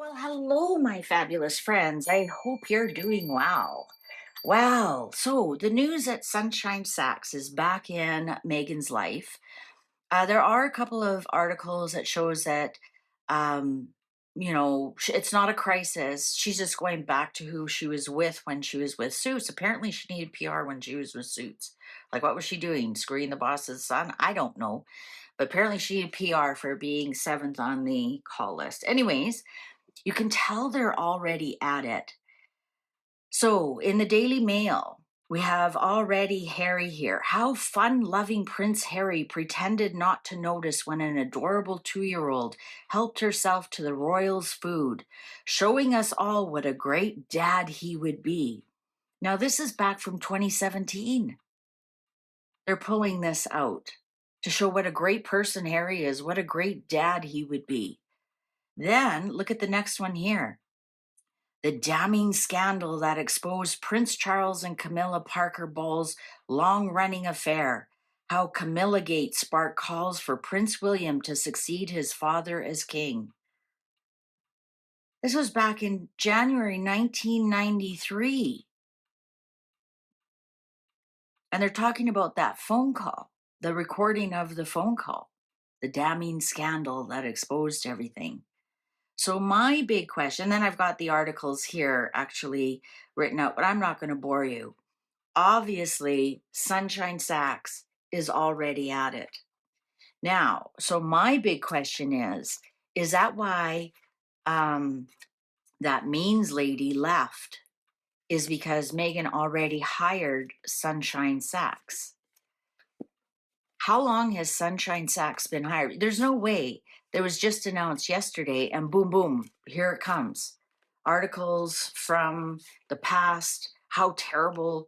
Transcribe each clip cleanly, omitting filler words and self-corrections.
Well, hello, my fabulous friends. I hope you're doing well. Well, so the news at Sunshine Sachs is back in Megan's life. There are a couple of articles that shows that, um, it's not a crisis. She's just going back to who she was with when she was with Suits. Apparently, she needed PR when she was with Suits. Like, what was she doing? Screwing the boss's son? I don't know. But apparently, she needed PR for being seventh on the call list. Anyways, you can tell they're already at it. So, in the Daily Mail, we have already Harry here. How fun loving Prince Harry pretended not to notice when an adorable 2-year-old helped herself to the royals' food, showing us all what a great dad he would be. Now, this is back from 2017. They're pulling this out to show what a great person Harry is, what a great dad he would be. Then, look at the next one here. The damning scandal that exposed Prince Charles and Camilla Parker Bowles' long running affair. How Camilla Gate sparked calls for Prince William to succeed his father as king. This was back in January 1993. And they're talking about that phone call, the recording of the phone call, the damning scandal that exposed everything. So my big question, then I've got the articles here actually written out, but I'm not going to bore you. Obviously, Sunshine Sachs is already at it. Now, so my big question is that why that means lady left? Is because Megan already hired Sunshine Sachs. How long has Sunshine Sachs been hired? There's no way. It was just announced yesterday, and boom, boom, here it comes. Articles from the past, how terrible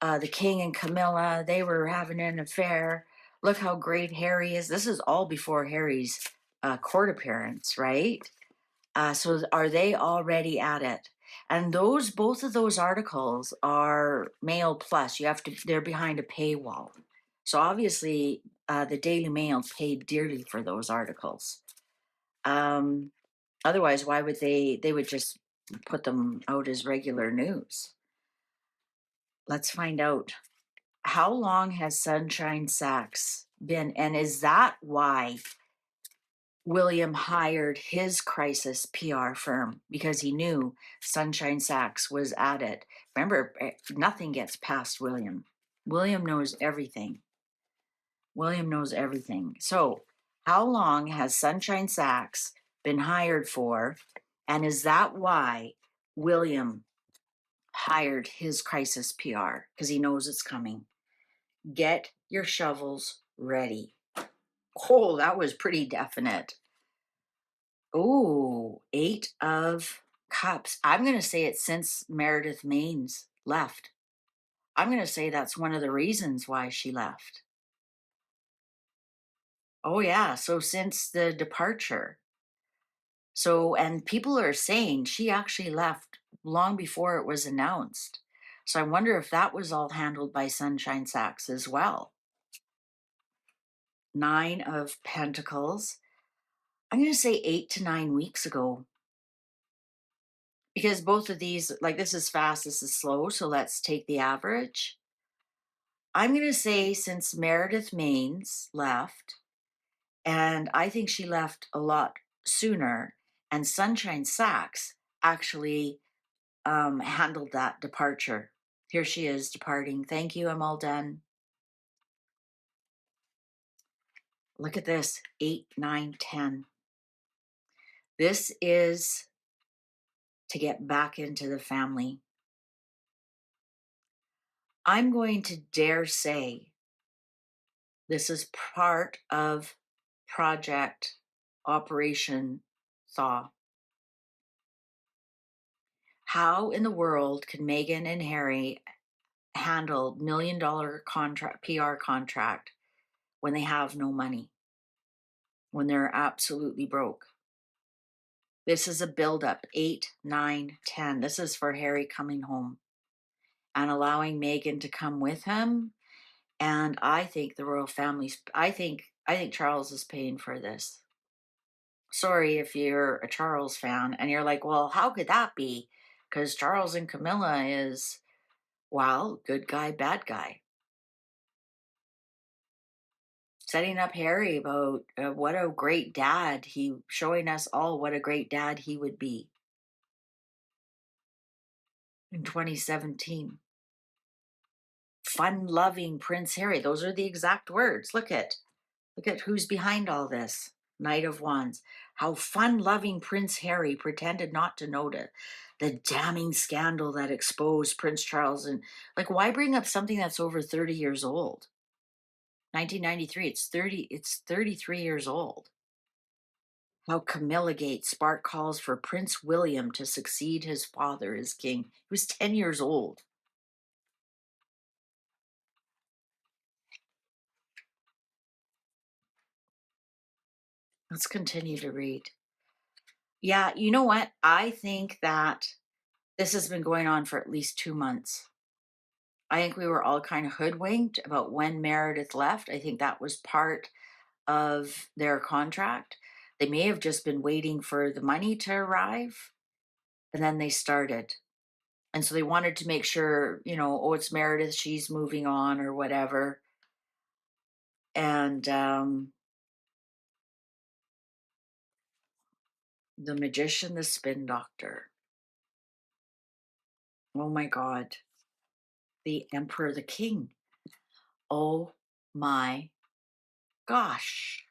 the king and Camilla, they were having an affair. Look how great Harry is. This is all before Harry's court appearance, right? So are they already at it? And both of those articles are Mail Plus. They're behind a paywall. So obviously, the Daily Mail paid dearly for those articles. Otherwise, why would they would just put them out as regular news? Let's find out. How long has Sunshine Sachs been? And is that why William hired his crisis PR firm? Because he knew Sunshine Sachs was at it. Remember, nothing gets past William. William knows everything. William knows everything. So, how long has Sunshine Sachs been hired for? And is that why William hired his crisis PR? Because he knows it's coming. Get your shovels ready. Oh, that was pretty definite. Oh, 8 of Cups. I'm going to say it's since Meredith Maines left. I'm going to say that's one of the reasons why she left. Oh, yeah. So since the departure. So, and people are saying she actually left long before it was announced. So I wonder if that was all handled by Sunshine Sachs as well. 9 of Pentacles. I'm going to say 8 to 9 weeks ago. Because both of these, like this is fast, this is slow. So let's take the average. I'm going to say since Meredith Maines left, and I think she left a lot sooner, and Sunshine Sachs actually handled that departure. Here she is departing. Thank you. I'm all done. Look at this 8, 9, 10. This is to get back into the family. I'm going to dare say this is part of Project Operation Thaw. How in the world can Meghan and Harry handle $1 million PR contract when they have no money, when they're absolutely broke? This is a buildup. 8, 9, 10. This is for Harry coming home and allowing Meghan to come with him. And I think the royal families, I think Charles is paying for this. Sorry if you're a Charles fan and you're like, well, how could that be? Because Charles and Camilla is, well, good guy, bad guy. Setting up Harry about what a great dad showing us all what a great dad he would be in 2017. Fun loving Prince Harry. Those are the exact words. Look at who's behind all this. Knight of Wands. How fun loving Prince Harry pretended not to notice the damning scandal that exposed Prince Charles. And like, why bring up something that's over 30 years old? 1993, it's 33 years old. How Camilla Gate sparked calls for Prince William to succeed his father as king. He was 10 years old. Let's continue to read. Yeah, you know what? I think that this has been going on for at least 2 months. I think we were all kind of hoodwinked about when Meredith left. I think that was part of their contract. They may have just been waiting for the money to arrive and then they started. And so they wanted to make sure, oh, it's Meredith, she's moving on or whatever. And the magician, the spin doctor. Oh my God. The emperor, the king. Oh my gosh.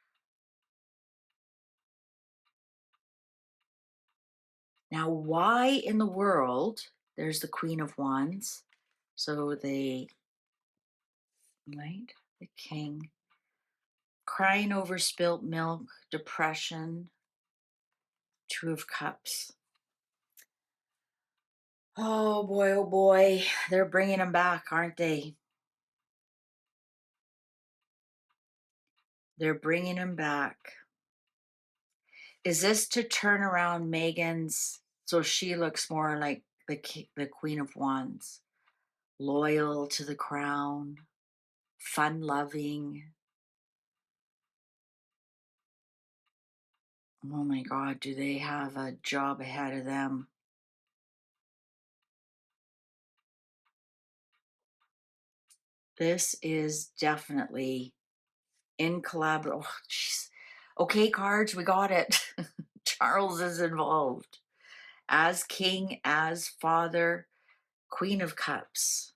Now, why in the world? There's the Queen of Wands. So the right, the king. Crying over spilt milk, depression, Two of Cups. Oh boy, oh boy. They're bringing him back, aren't they? They're bringing him back. Is this to turn around Megan's so she looks more like the Queen of Wands? Loyal to the crown, fun loving. Oh my God, do they have a job ahead of them? This is definitely in collaboration. Oh, jeez. Okay, cards, we got it. Charles is involved as king, as father, Queen of Cups,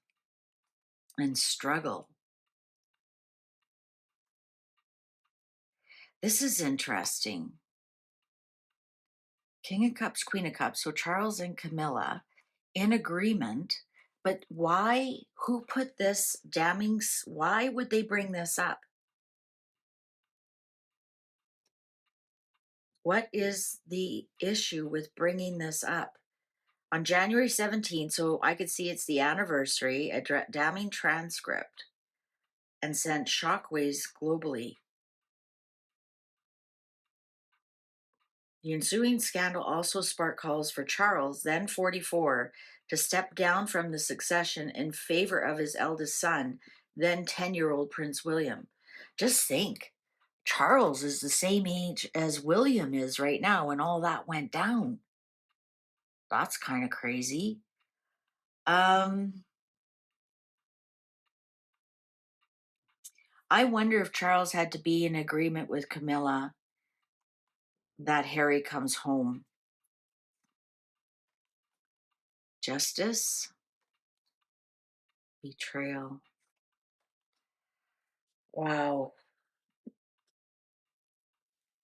and struggle. This is interesting. King of Cups, Queen of Cups. So Charles and Camilla in agreement. But why? Who put this damning? Why would they bring this up? What is the issue with bringing this up? On January 17th, so I could see it's the anniversary, a damning transcript and sent shockwaves globally. The ensuing scandal also sparked calls for Charles, then 44, to step down from the succession in favor of his eldest son, then 10-year-old Prince William. Just think, Charles is the same age as William is right now when all that went down. That's kind of crazy. I wonder if Charles had to be in agreement with Camilla that Harry comes home. Justice, betrayal. Wow.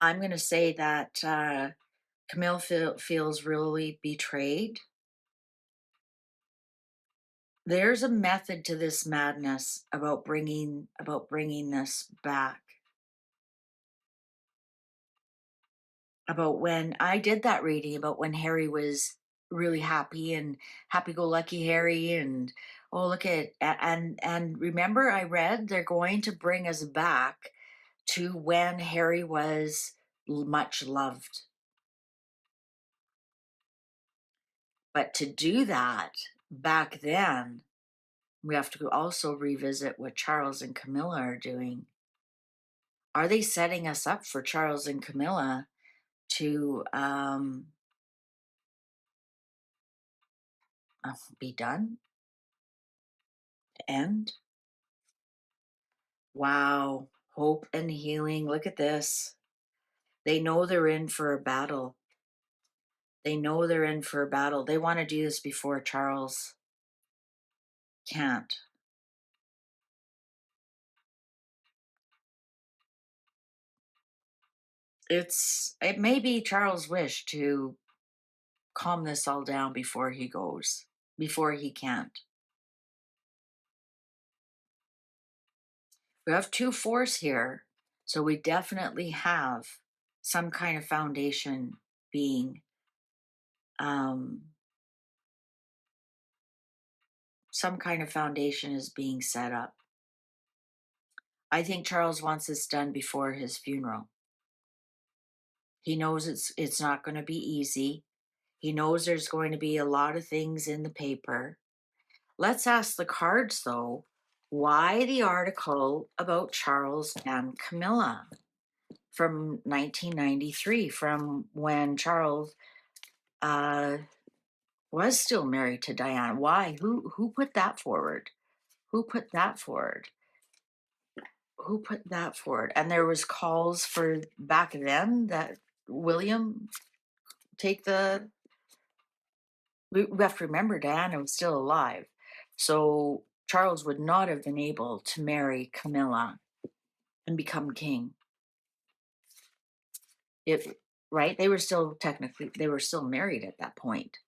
I'm going to say that Camille feels really betrayed. There's a method to this madness about bringing this back. About when I did that reading about when Harry was really happy and happy-go-lucky Harry and oh look at and remember I read they're going to bring us back to when Harry was much loved. But to do that back then, we have to also revisit what Charles and Camilla are doing. Are they setting us up for Charles and Camilla to be done, end. Wow, hope and healing. Look at this. They know they're in for a battle. They know they're in for a battle. They want to do this before Charles can't. It may be Charles' wish to calm this all down before he goes, before he can't. We have two fours here, so we definitely have some kind of foundation being some kind of foundation is being set up. I think Charles wants this done before his funeral. He knows it's not going to be easy. He knows there's going to be a lot of things in the paper. Let's ask the cards though, why the article about Charles and Camilla from 1993, from when Charles was still married to Diana? Why? Who put that forward? Who put that forward? Who put that forward? And there was calls for back then that William take the. We have to remember Diana was still alive, so Charles would not have been able to marry Camilla and become king. If right, they were still married at that point.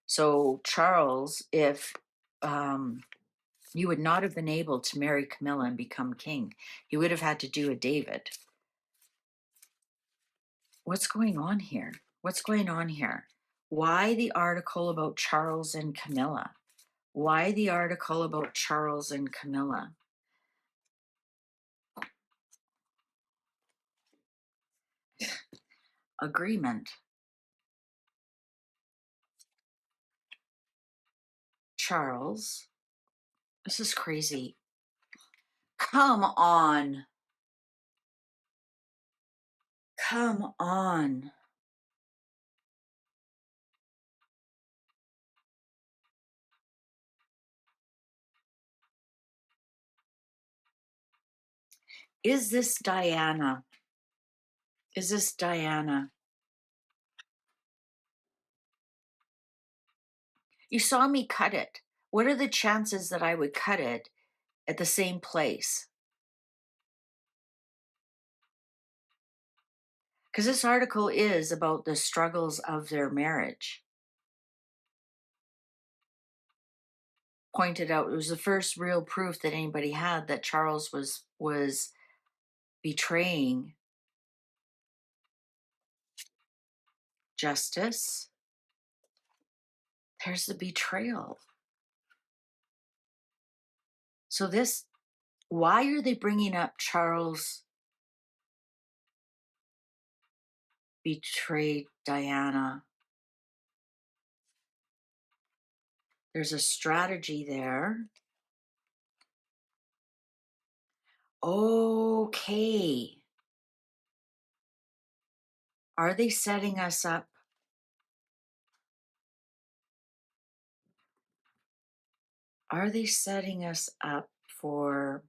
So Charles, if you would not have been able to marry Camilla and become king, he would have had to do a David. What's going on here? What's going on here? Why the article about Charles and Camilla? Why the article about Charles and Camilla? Agreement. Charles. This is crazy. Come on. Come on. Is this Diana? Is this Diana? You saw me cut it. What are the chances that I would cut it at the same place? Because this article is about the struggles of their marriage. Pointed out it was the first real proof that anybody had that Charles was betraying justice. There's the betrayal. So this, why are they bringing up Charles betrayed Diana? There's a strategy there. Okay. Are they setting us up? Are they setting us up for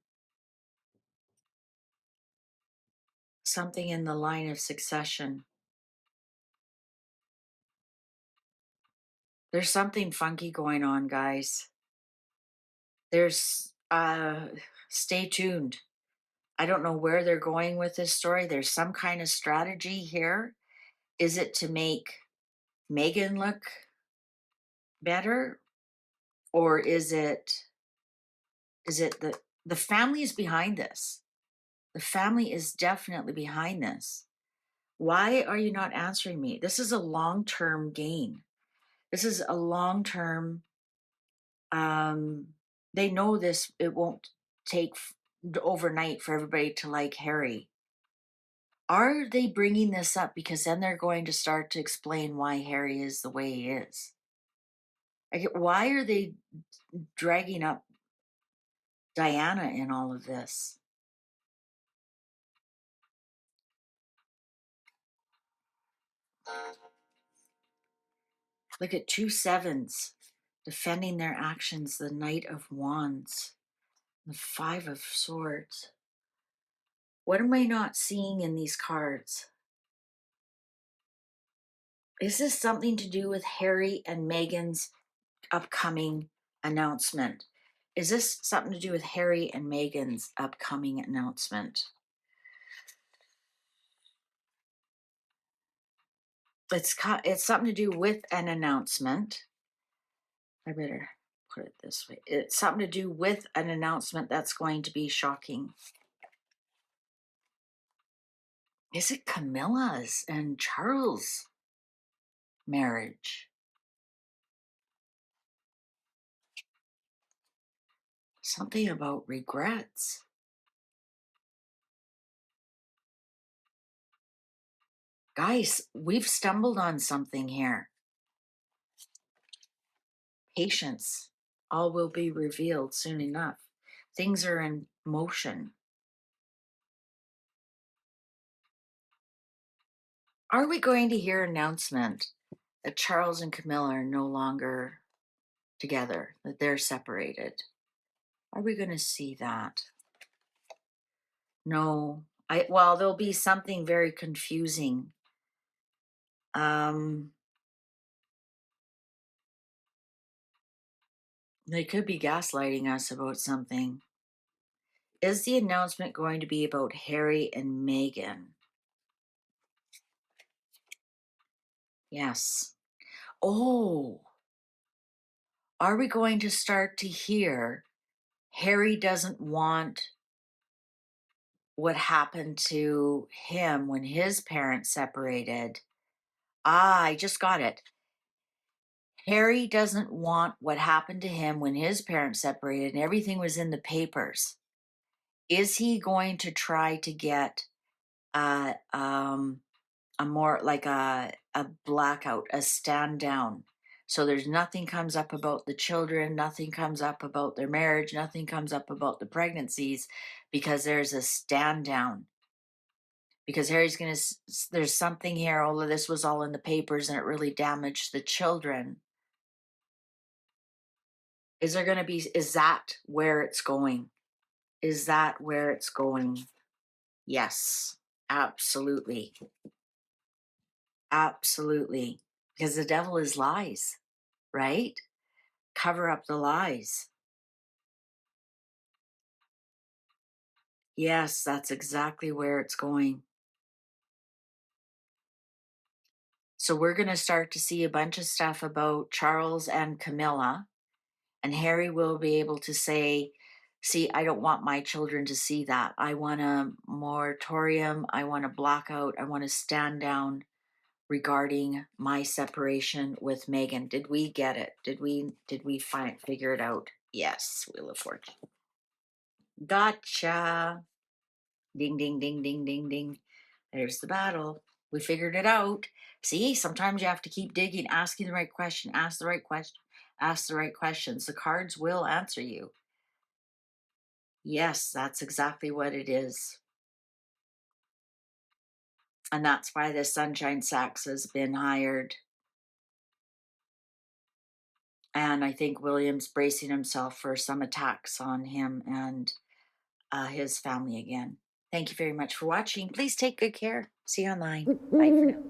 something in the line of succession? There's something funky going on, guys. There's stay tuned. I don't know where they're going with this story. There's some kind of strategy here. Is it to make Megan look better? Or is it the family is behind this? The family is definitely behind this. Why are you not answering me? This is a long-term gain. This is a long-term, they know this, it won't take overnight for everybody to like Harry. Are they bringing this up because then they're going to start to explain why Harry is the way he is? Like, why are they dragging up Diana in all of this? Look at 2 sevens defending their actions, the Knight of Wands, the 5 of Swords. What am I not seeing in these cards? Is this something to do with Harry and Meghan's upcoming announcement? Is this something to do with Harry and Meghan's upcoming announcement? It's something to do with an announcement. I better put it this way. It's something to do with an announcement that's going to be shocking. Is it Camilla's and Charles' marriage? Something about regrets. Guys, we've stumbled on something here. Patience. All will be revealed soon enough. Things are in motion. Are we going to hear an announcement that Charles and Camilla are no longer together, that they're separated? Are we going to see that? No. Well, there'll be something very confusing. They could be gaslighting us about something. Is the announcement going to be about Harry and Meghan? Yes. Oh, are we going to start to hear Harry doesn't want what happened to him when his parents separated? I just got it. Harry doesn't want what happened to him when his parents separated and everything was in the papers. Is he going to try to get uh, um, a more like a blackout, a stand down? So there's nothing comes up about the children, nothing comes up about their marriage, nothing comes up about the pregnancies because there's a stand down. Because Harry's going to, there's something here, all of this was all in the papers and it really damaged the children. Is there going to be, is that where it's going? Is that where it's going? Yes, absolutely. Absolutely. Because the devil is lies, right? Cover up the lies. Yes, that's exactly where it's going. So we're going to start to see a bunch of stuff about Charles and Camilla, and Harry will be able to say, see, I don't want my children to see that. I want a moratorium. I want a blackout. I want to stand down regarding my separation with Meghan. Did we get it? Did we figure it out? Yes, Wheel of Fortune. Gotcha. Ding, ding, ding, ding, ding, ding. There's the battle. We figured it out. See, sometimes you have to keep digging, asking the right question, ask the right question, ask the right questions. The cards will answer you. Yes, that's exactly what it is. And that's why the Sunshine Sachs has been hired. And I think William's bracing himself for some attacks on him and his family again. Thank you very much for watching. Please take good care. See you online. Bye for now.